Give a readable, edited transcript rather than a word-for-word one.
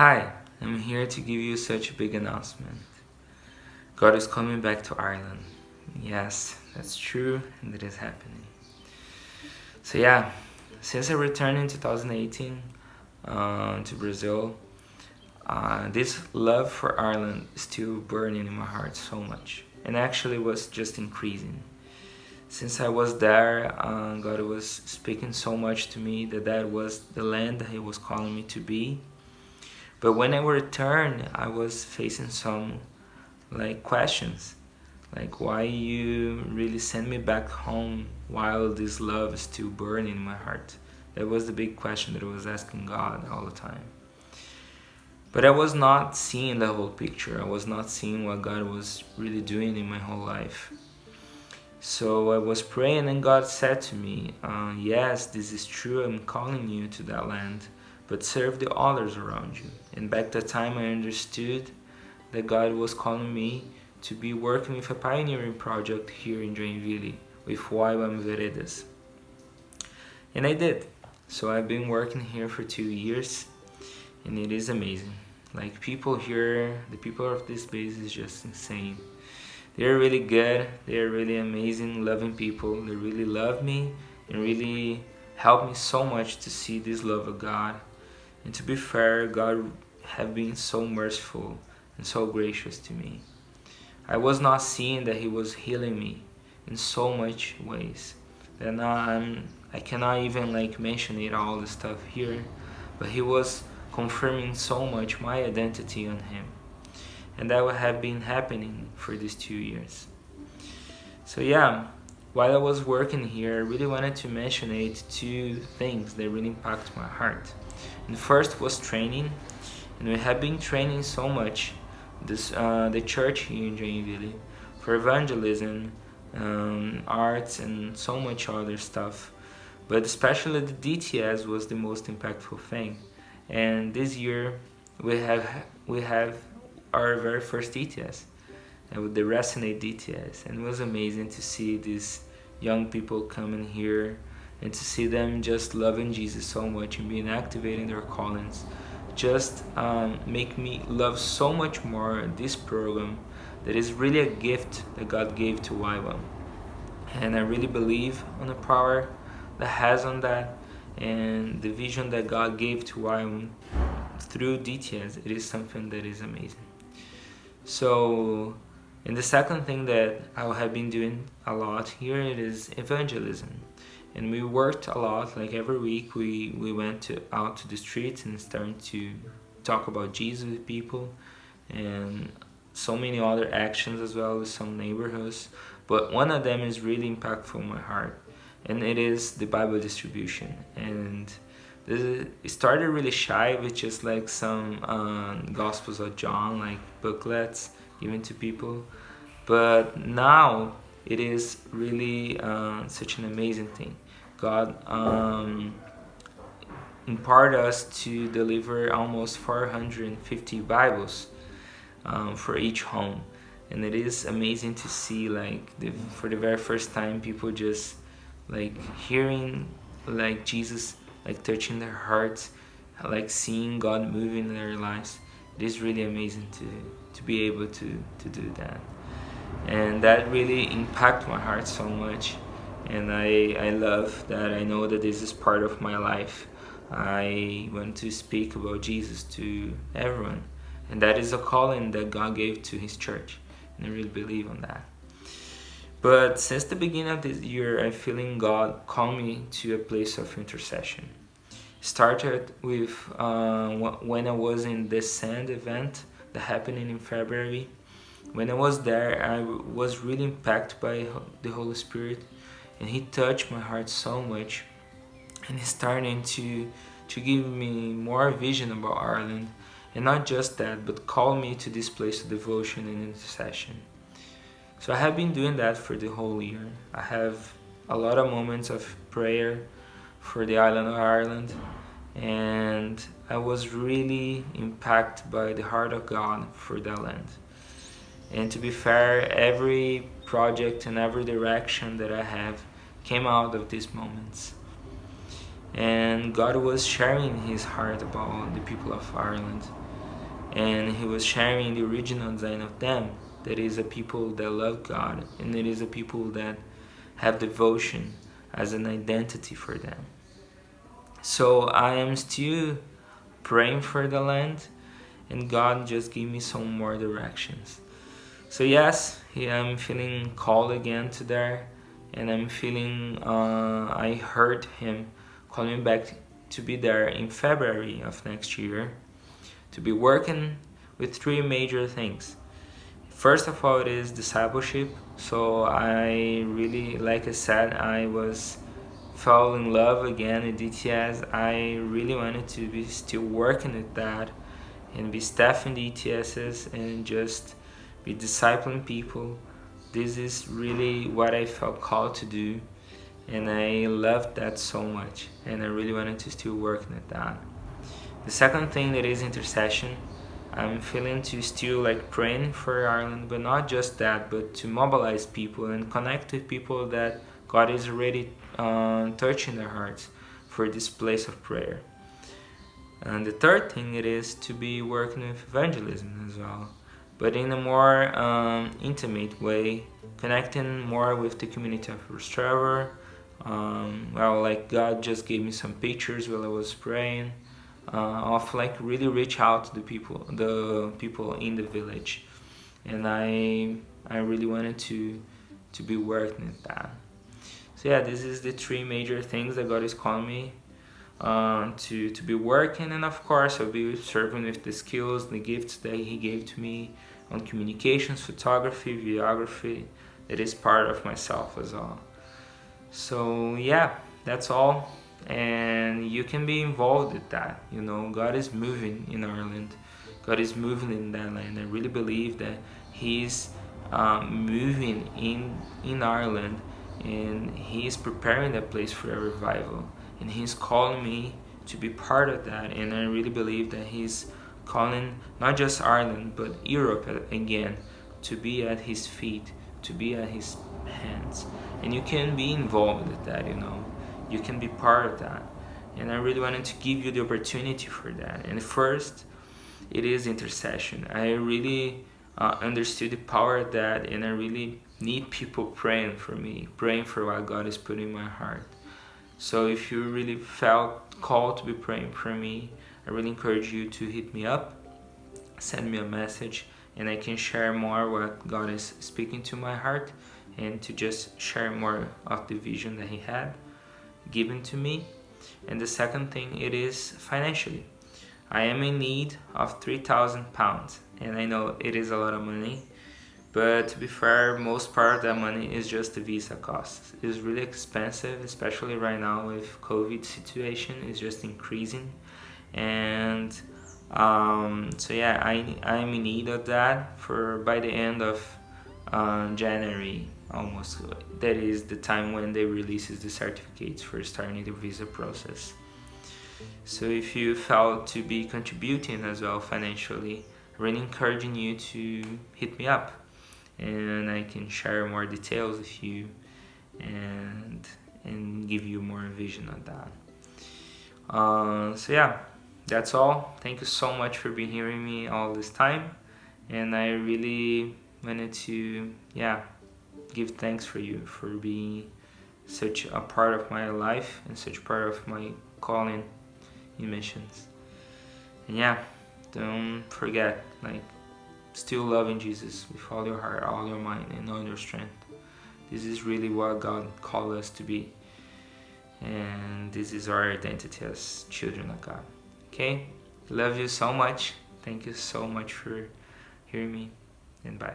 Hi, I'm here to give you such a big announcement. God is coming back to Ireland. Yes, that's true, and it is happening. So yeah, since I returned in 2018 to Brazil, this love for Ireland is still burning in my heart so much, and actually was just increasing. Since I was there, God was speaking so much to me that was the land that He was calling me to be. But when I returned, I was facing some questions, like why you really send me back home while this love is still burning in my heart. That was the big question that I was asking God all the time. But I was not seeing the whole picture. I was not seeing what God was really doing in my whole life. So I was praying, and God said to me, yes, this is true, I'm calling you to that land, but serve the others around you. And back that time I understood that God was calling me to be working with a pioneering project here in Joinville with YWAM Veredas. And I did. So I've been working here for 2 years, and it is amazing. Like, people here, the people of this base is just insane. They're really good, they're really amazing, loving people. They really love me and really help me so much to see this love of God. And to be fair, God have been so merciful and so gracious to me. I was not seeing that He was healing me in so much ways that now I cannot even mention it all the stuff here, but He was confirming so much my identity on Him. And that would have been happening for these 2 years. So yeah, while I was working here, I really wanted to mention 2 things that really impact my heart. And first was training, and we have been training so much the church here in Joinville for evangelism, arts, and so much other stuff. But especially the DTS was the most impactful thing. And this year we have our very first DTS, with the Resonate DTS, and it was amazing to see these young people coming here and to see them just loving Jesus so much and being activating their callings. Just make me love so much more this program that is really a gift that God gave to YWAM. And I really believe on the power that has on that, and the vision that God gave to YWAM through DTS. It is something that is amazing. So, and the second thing that I have been doing a lot here, it is evangelism. And we worked a lot, like every week we went out to the streets and started to talk about Jesus with people, and so many other actions as well with some neighborhoods. But one of them is really impactful in my heart, and it is the Bible distribution. And it started really shy with just some Gospels of John, booklets given to people. But now it is really such an amazing thing. God imparted us to deliver almost 450 Bibles for each home. And it is amazing to see for the very first time people just hearing Jesus touching their hearts, seeing God moving in their lives. It is really amazing to be able to do that. And that really impacted my heart so much. And I love that. I know that this is part of my life. I want to speak about Jesus to everyone. And that is a calling that God gave to His church. And I really believe on that. But since the beginning of this year, I'm feeling God call me to a place of intercession. Started with when I was in the Sand event that happened in February. When I was there, I was really impacted by the Holy Spirit, and He touched my heart so much, and He's starting to give me more vision about Ireland, and not just that, but call me to this place of devotion and intercession. So I have been doing that for the whole year. I have a lot of moments of prayer for the island of Ireland, and I was really impacted by the heart of God for that land. And to be fair, every project and every direction that I have came out of these moments. And God was sharing His heart about the people of Ireland. and he was sharing the original design of them. That is a people that love God, and it is a people that have devotion as an identity for them. So I am still praying for the land, and God just gave me some more directions. So yes, I'm feeling called again to there, and I'm feeling I heard him calling me back to be there in February of next year, to be working with three major things. First of all, it is discipleship. So I really, like I said, fell in love again with DTS. I really wanted to be still working with that and be staffing the ETSs and just be discipling people. This is really what I felt called to do, and I loved that so much, and I really wanted to still working at that. The second thing that is intercession. I'm feeling to still like praying for Ireland, but not just that, but to mobilize people and connect with people that God is already touching their hearts for this place of prayer. And the third thing it is to be working with evangelism as well, but in a more intimate way, connecting more with the community of Rostrevor. Like God just gave me some pictures while I was praying. Of like really reach out to the people in the village, and I really wanted to be working at that. So yeah, this is the three major things that God is calling me to be working, and of course I'll be serving with the skills, the gifts that He gave to me on communications, photography, videography. That is part of myself as well. So yeah, that's all. And you can be involved with that. God is moving in Ireland. God is moving in that land. I really believe that He's moving in Ireland, and He's preparing that place for a revival, and He's calling me to be part of that. And I really believe that He's calling not just Ireland but Europe again to be at His feet, to be at His hands. And you can be involved with that. You can be part of that, and I really wanted to give you the opportunity for that. And first, it is intercession. I really understood the power of that, and I really need people praying for me, praying for what God is putting in my heart. So if you really felt called to be praying for me, I really encourage you to hit me up, send me a message, and I can share more what God is speaking to my heart, and to just share more of the vision that He had given to me. And the second thing, it is financially. I am in need of £3,000, and I know it is a lot of money, but to be fair, most part of that money is just the visa costs. It's really expensive, especially right now with COVID situation is just increasing. And so yeah, I'm in need of that for by the end of January almost. That is the time when they releases the certificates for starting the visa process. So if you felt to be contributing as well financially, really encouraging you to hit me up, and I can share more details with you and give you more vision on that. So yeah, that's all. Thank you so much for being hearing me all this time, and I really wanted to give thanks for you for being such a part of my life and such part of my calling in missions. And don't forget, still loving Jesus with all your heart, all your mind, and all your strength. This is really what God called us to be, and this is our identity as children of God. Okay, love you so much. Thank you so much for hearing me, and bye.